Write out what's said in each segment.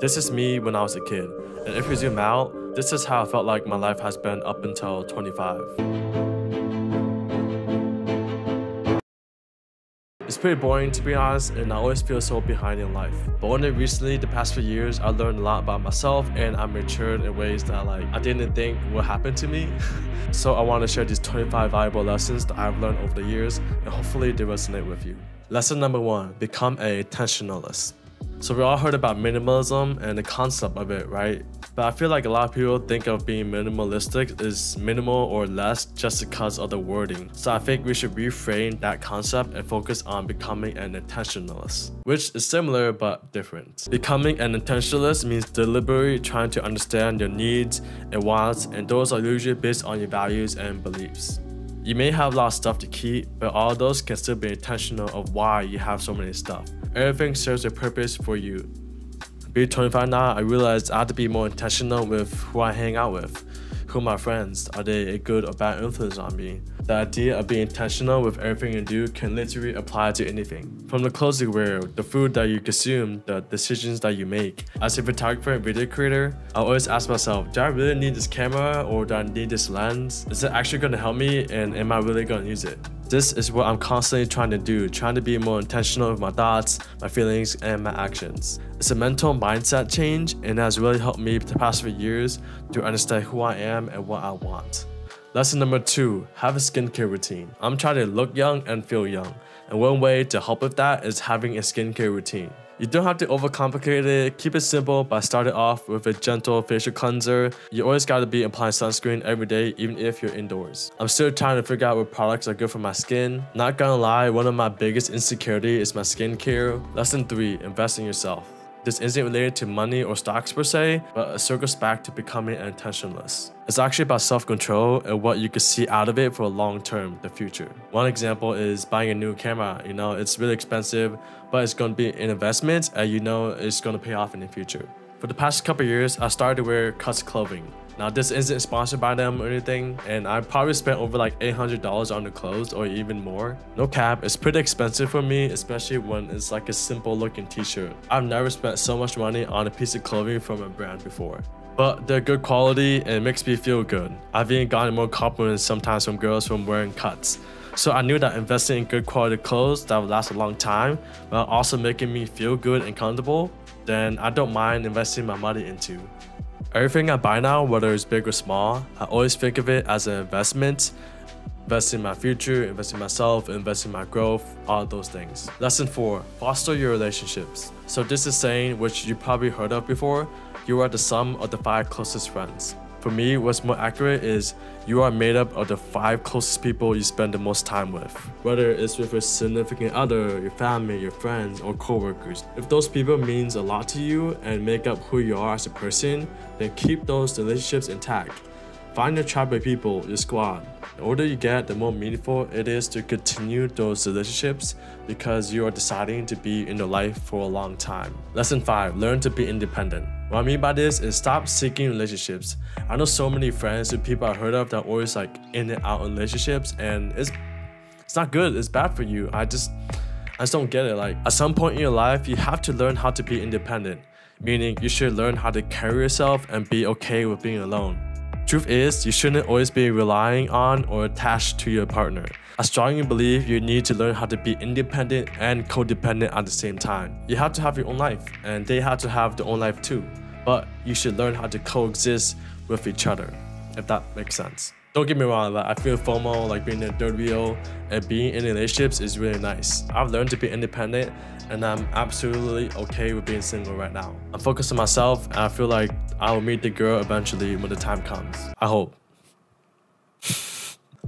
This is me when I was a kid, and if we zoom out, this is how I felt like my life has been up until 25. It's pretty boring to be honest, and I always feel so behind in life. But only recently, the past few years, I learned a lot about myself and I matured in ways that I didn't think would happen to me. So I want to share these 25 valuable lessons that I've learned over the years, and hopefully they resonate with you. Lesson number 1, become a intentionalist. So we all heard about minimalism and the concept of it, right? But I feel like a lot of people think of being minimalistic is minimal or less just because of the wording. So I think we should reframe that concept and focus on becoming an intentionalist, which is similar but different. Becoming an intentionalist means deliberately trying to understand your needs and wants, and those are usually based on your values and beliefs. You may have a lot of stuff to keep, but all of those can still be intentional of why you have so many stuff. Everything serves a purpose for you. Being 25 now, I realized I have to be more intentional with who I hang out with. Who are my friends? Are they a good or bad influence on me? The idea of being intentional with everything you do can literally apply to anything. From the clothes you wear, the food that you consume, the decisions that you make. As a photographer and video creator, I always ask myself, do I really need this camera or do I need this lens? Is it actually going to help me, and am I really going to use it? This is what I'm constantly trying to do, trying to be more intentional with my thoughts, my feelings, and my actions. It's a mental mindset change, and it has really helped me the past few years to understand who I am and what I want. Lesson number 2, have a skincare routine. I'm trying to look young and feel young, and one way to help with that is having a skincare routine. You don't have to overcomplicate it, keep it simple by starting off with a gentle facial cleanser. You always gotta be applying sunscreen every day, even if you're indoors. I'm still trying to figure out what products are good for my skin. Not gonna lie, one of my biggest insecurities is my skincare. Lesson 3, invest in yourself. This isn't related to money or stocks per se, but it circles back to becoming an intentionalist. It's actually about self-control and what you can see out of it for a long term, the future. One example is buying a new camera. It's really expensive, but it's going to be an investment and it's going to pay off in the future. For the past couple of years, I started to wear Cuts clothing. Now this isn't sponsored by them or anything, and I probably spent over like $800 on the clothes or even more. No cap, it's pretty expensive for me, especially when it's like a simple looking t-shirt. I've never spent so much money on a piece of clothing from a brand before. But they're good quality and it makes me feel good. I've even gotten more compliments sometimes from girls from wearing Cuts. So I knew that investing in good quality clothes that would last a long time, while also making me feel good and comfortable, then I don't mind investing my money into. Everything I buy now, whether it's big or small, I always think of it as an investment. Invest in my future, invest in myself, invest in my growth, all those things. Lesson 4, foster your relationships. So this is saying, which you probably heard of before, you are the sum of the 5 closest friends. For me, what's more accurate is you are made up of the 5 closest people you spend the most time with. Whether it's with a significant other, your family, your friends, or coworkers. If those people means a lot to you and make up who you are as a person, then keep those relationships intact. Find your tribe of people, your squad. The older you get, the more meaningful it is to continue those relationships because you are deciding to be in your life for a long time. Lesson 5, learn to be independent. What I mean by this is stop seeking relationships. I know so many friends and people I heard of that are always like in and out in relationships, and it's not good, it's bad for you. I just don't get it. Like at some point in your life, you have to learn how to be independent, meaning you should learn how to carry yourself and be okay with being alone. Truth is, you shouldn't always be relying on or attached to your partner. I strongly believe you need to learn how to be independent and codependent at the same time. You have to have your own life, and they have to have their own life too. But you should learn how to coexist with each other, if that makes sense. Don't get me wrong, I feel FOMO, like being in a third wheel, and being in relationships is really nice. I've learned to be independent, and I'm absolutely okay with being single right now. I'm focused on myself, and I feel like I will meet the girl eventually when the time comes. I hope.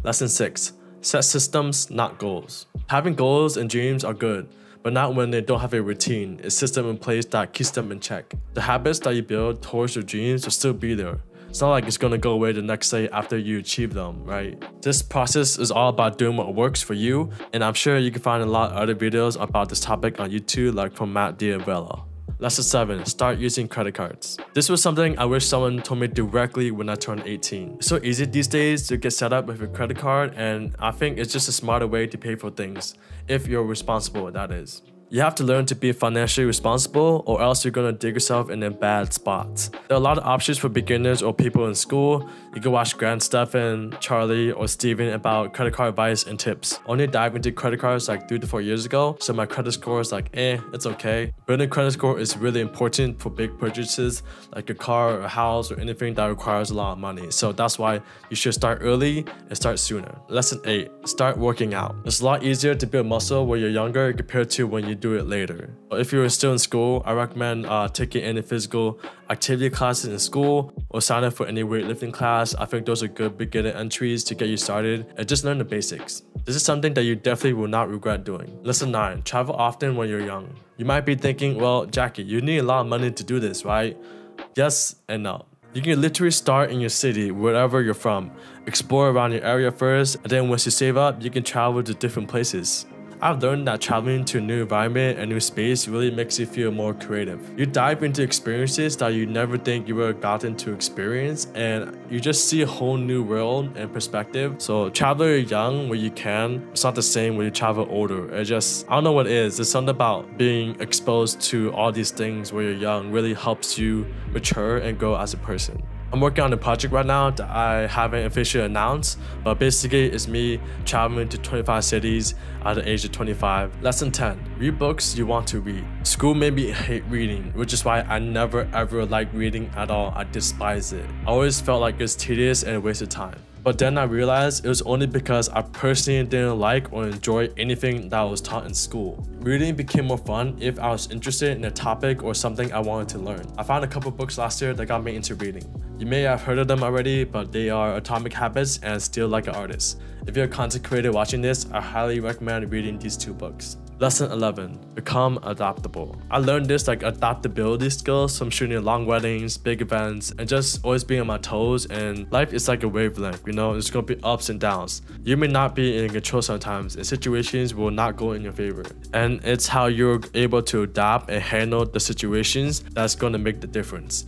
Lesson 6, set systems, not goals. Having goals and dreams are good, but not when they don't have a routine, a system in place that keeps them in check. The habits that you build towards your dreams will still be there. It's not like it's gonna go away the next day after you achieve them, right? This process is all about doing what works for you, and I'm sure you can find a lot of other videos about this topic on YouTube, like from Matt D'Avella. Lesson 7, start using credit cards. This was something I wish someone told me directly when I turned 18. It's so easy these days to get set up with a credit card, and I think it's just a smarter way to pay for things, if you're responsible, that is. You have to learn to be financially responsible, or else you're gonna dig yourself in a bad spot. There are a lot of options for beginners or people in school. You can watch Grant Stephan, Charlie, or Steven about credit card advice and tips. I only dived into credit cards like 3 to 4 years ago, so my credit score is like it's okay. Building credit score is really important for big purchases like a car or a house or anything that requires a lot of money. So that's why you should start early and start sooner. Lesson 8, start working out. It's a lot easier to build muscle when you're younger compared to when you do it later. If you're still in school, I recommend taking any physical activity classes in school or sign up for any weightlifting class. I think those are good beginner entries to get you started and just learn the basics. This is something that you definitely will not regret doing. Lesson 9, travel often when you're young. You might be thinking, well, Jackie, you need a lot of money to do this, right? Yes and no. You can literally start in your city, wherever you're from. Explore around your area first, and then once you save up, you can travel to different places. I've learned that traveling to a new environment and new space really makes you feel more creative. You dive into experiences that you never think you would have gotten to experience, and you just see a whole new world and perspective. So travel young when you can. It's not the same when you travel older. I don't know what it is. There's something about being exposed to all these things when you're young really helps you mature and grow as a person. I'm working on a project right now that I haven't officially announced, but basically it's me traveling to 25 cities at the age of 25. Lesson 10, read books you want to read. School made me hate reading, which is why I never ever liked reading at all. I despise it. I always felt like it's tedious and a waste of time. But then I realized it was only because I personally didn't like or enjoy anything that was taught in school. Reading became more fun if I was interested in a topic or something I wanted to learn. I found a couple books last year that got me into reading. You may have heard of them already, but they are Atomic Habits and Steal Like an Artist. If you're a content creator watching this, I highly recommend reading these 2 books. Lesson 11, become adaptable. I learned this like adaptability skills from shooting long weddings, big events, and just always being on my toes. And life is like a wavelength, you know, there's gonna be ups and downs. You may not be in control sometimes, and situations will not go in your favor. And it's how you're able to adapt and handle the situations that's gonna make the difference.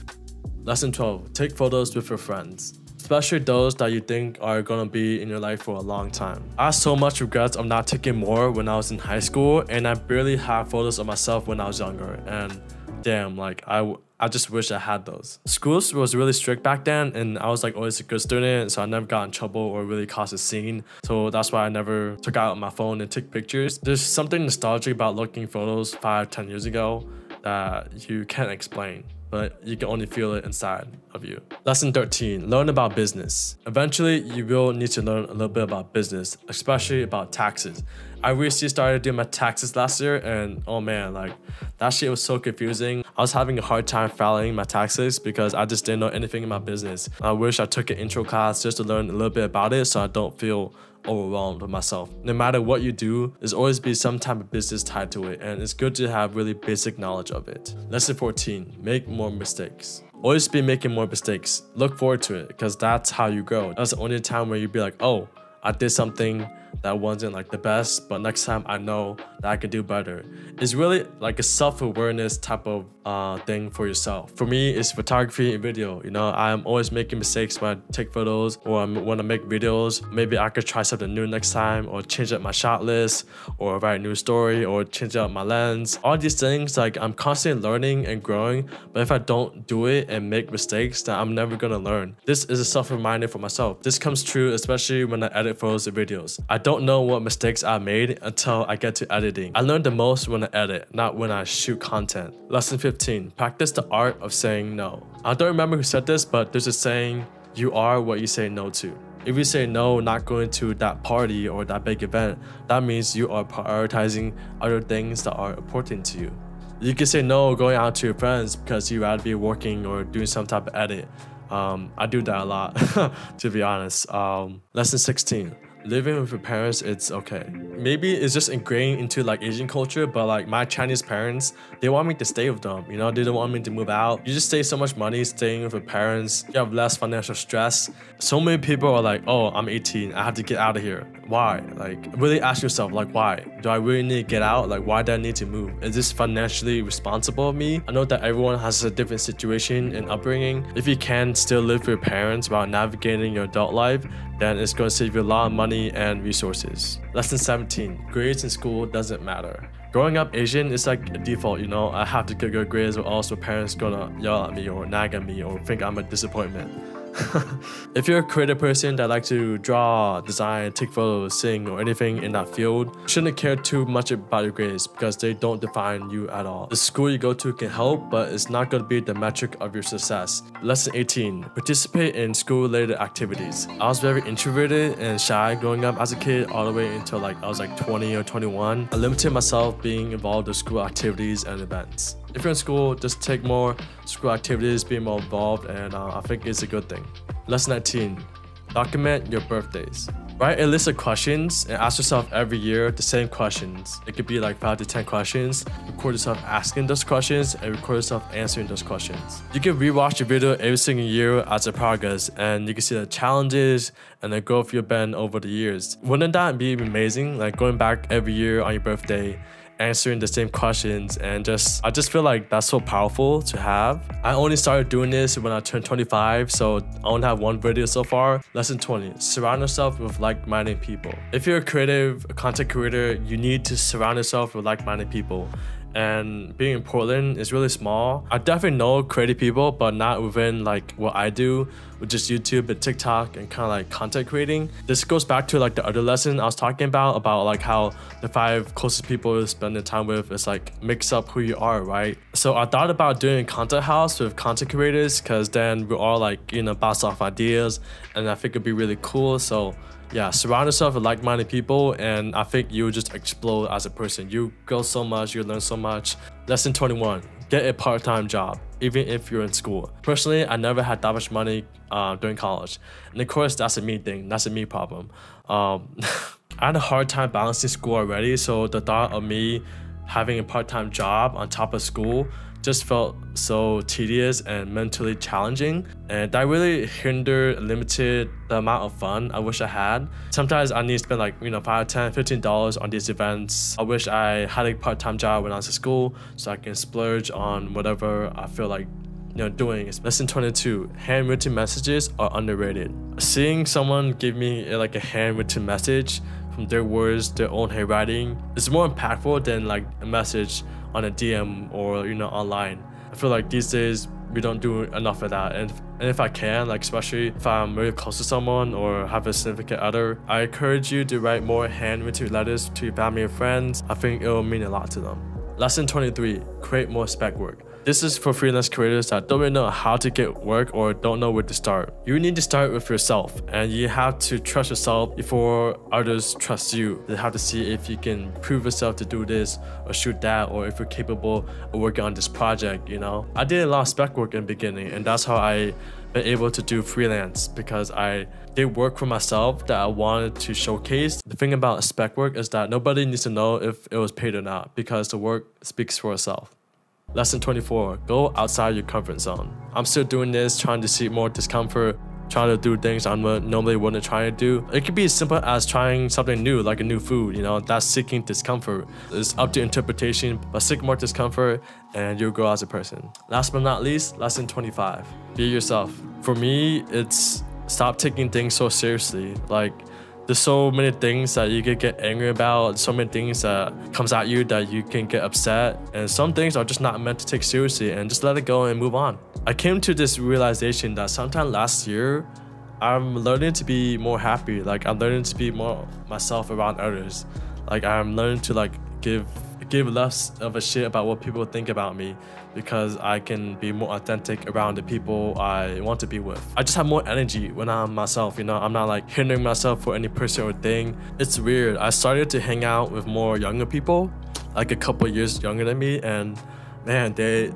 Lesson 12, take photos with your friends. Especially those that you think are gonna be in your life for a long time. I have so much regrets of not taking more when I was in high school, and I barely have photos of myself when I was younger, and damn, like I just wish I had those. School was really strict back then, and I was like always a good student, so I never got in trouble or really caused a scene. So that's why I never took out my phone and took pictures. There's something nostalgic about looking photos 5-10 years ago that you can't explain, but you can only feel it inside of you. Lesson 13, learn about business. Eventually, you will need to learn a little bit about business, especially about taxes. I recently started doing my taxes last year, and oh man, like that shit was so confusing. I was having a hard time filing my taxes because I just didn't know anything about business. I wish I took an intro class just to learn a little bit about it so I don't feel overwhelmed with myself. No matter what you do, there's always be some type of business tied to it, and it's good to have really basic knowledge of it. Lesson 14, make more mistakes. Always be making more mistakes. Look forward to it, because that's how you grow. That's the only time where you'd be like, oh, I did something that wasn't like the best, but next time I know that I could do better. It's really like a self-awareness type of thing for yourself. For me, it's photography and video. You know, I'm always making mistakes when I take photos or when I make videos. Maybe I could try something new next time, or change up my shot list, or write a new story, or change up my lens. All these things, like I'm constantly learning and growing, but if I don't do it and make mistakes, then I'm never gonna learn. This is a self-reminder for myself. This comes true especially when I edit photos and videos. I don't know what mistakes I made until I get to editing. I learn the most when I edit, not when I shoot content. Lesson 15, practice the art of saying no. I don't remember who said this, but there's a saying, you are what you say no to. If you say no, not going to that party or that big event, that means you are prioritizing other things that are important to you. You can say no going out to your friends because you'd rather be working or doing some type of edit. I do that a lot, to be honest. Lesson 16. Living with your parents, it's okay. Maybe it's just ingrained into like Asian culture, but like my Chinese parents, they want me to stay with them, you know, they don't want me to move out. You just save so much money staying with your parents, you have less financial stress. So many people are like, oh, I'm 18, I have to get out of here. Why? Like, really ask yourself, like, why? Do I really need to get out? Like, why do I need to move? Is this financially responsible of me? I know that everyone has a different situation and upbringing. If you can still live with your parents while navigating your adult life, then it's going to save you a lot of money and resources. Lesson 17, grades in school doesn't matter. Growing up Asian is like a default, you know, I have to get good grades or else my parents gonna yell at me or nag at me or think I'm a disappointment. If you're a creative person that likes to draw, design, take photos, sing, or anything in that field, you shouldn't care too much about your grades because they don't define you at all. The school you go to can help, but it's not going to be the metric of your success. Lesson 18. Participate in school-related activities. I was very introverted and shy growing up as a kid all the way until I was 20 or 21. I limited myself being involved in school activities and events. If you're in school, just take more school activities, be more involved, and I think it's a good thing. Lesson 19. Document your birthdays. Write a list of questions and ask yourself every year the same questions. It could be like 5 to 10 questions. Record yourself asking those questions and record yourself answering those questions. You can rewatch your video every single year as it progresses, and you can see the challenges and the growth you've been over the years. Wouldn't that be amazing? Like going back every year on your birthday, answering the same questions, and I just feel like that's so powerful to have. I only started doing this when I turned 25, so I only have one video so far. Lesson 20. Surround yourself with like-minded people. If you're a creative, a content creator, you need to surround yourself with like-minded people. And being in Portland is really small. I definitely know creative people, but not within like what I do, which is YouTube and TikTok and kind of like content creating. This goes back to like the other lesson I was talking about like how the 5 closest people you spend the time with is like mix up who you are, right? So I thought about doing a content house with content creators because then we're all like, you know, bounce off ideas, and I think it'd be really cool. So yeah, surround yourself with like-minded people, and I think you'll just explode as a person. You grow so much, you learn so much. Lesson 21. Get a part-time job, even if you're in school. Personally, I never had that much money during college. And of course, that's a me thing. That's a me problem. I had a hard time balancing school already, so the thought of me having a part-time job on top of school just felt so tedious and mentally challenging, and that really hindered and limited the amount of fun I wish I had. Sometimes I need to spend like, you know, $5, $10, $15 on these events. I wish I had a part-time job when I was at school so I can splurge on whatever I feel like, you know, doing. Lesson 22. Handwritten messages are underrated. Seeing someone give me like a handwritten message from their words, their own handwriting, is more impactful than like a message on a DM or, you know, online. I feel like these days we don't do enough of that, and if I can, like especially if I'm very close to someone or have a significant other, I encourage you to write more handwritten letters to your family and friends. I think it will mean a lot to them. Lesson 23. Create more spec work. This is for freelance creators that don't really know how to get work or don't know where to start. You need to start with yourself, and you have to trust yourself before others trust you. You have to see if you can prove yourself to do this or shoot that, or if you're capable of working on this project, you know. I did a lot of spec work in the beginning, and that's how I been able to do freelance, because I did work for myself that I wanted to showcase. The thing about spec work is that nobody needs to know if it was paid or not, because the work speaks for itself. Lesson 24. Go outside your comfort zone. I'm still doing this, trying to seek more discomfort, trying to do things I normally wouldn't try to do. It could be as simple as trying something new, like a new food, you know, that's seeking discomfort. It's up to interpretation, but seek more discomfort and you'll grow as a person. Last but not least, lesson 25. Be yourself. For me, it's stop taking things so seriously. Like, there's so many things that you could get angry about, so many things that comes at you that you can get upset, and some things are just not meant to take seriously, and just let it go and move on. I came to this realization that sometime last year, I'm learning to be more happy. Like, I'm learning to be more myself around others. Like, I'm learning to like give less of a shit about what people think about me, because I can be more authentic around the people I want to be with. I just have more energy when I'm myself, you know. I'm not like hindering myself for any person or thing. It's weird. I started to hang out with more younger people, like a couple years younger than me, and man, they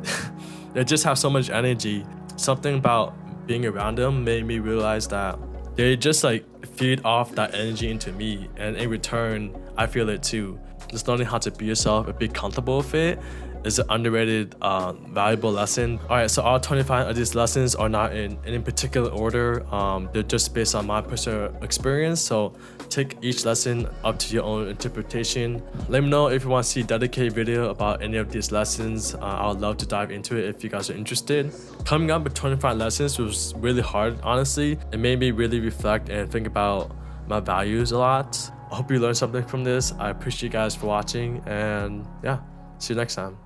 just have so much energy. Something about being around them made me realize that they just like feed off that energy into me, and in return, I feel it too. Just learning how to be yourself and be comfortable with it is an underrated, valuable lesson. Alright, so all 25 of these lessons are not in any particular order. They're just based on my personal experience, so take each lesson up to your own interpretation. Let me know if you want to see a dedicated video about any of these lessons. I would love to dive into it if you guys are interested. Coming up with 25 lessons was really hard, honestly. It made me really reflect and think about my values a lot. I hope you learned something from this. I appreciate you guys for watching, and yeah, see you next time.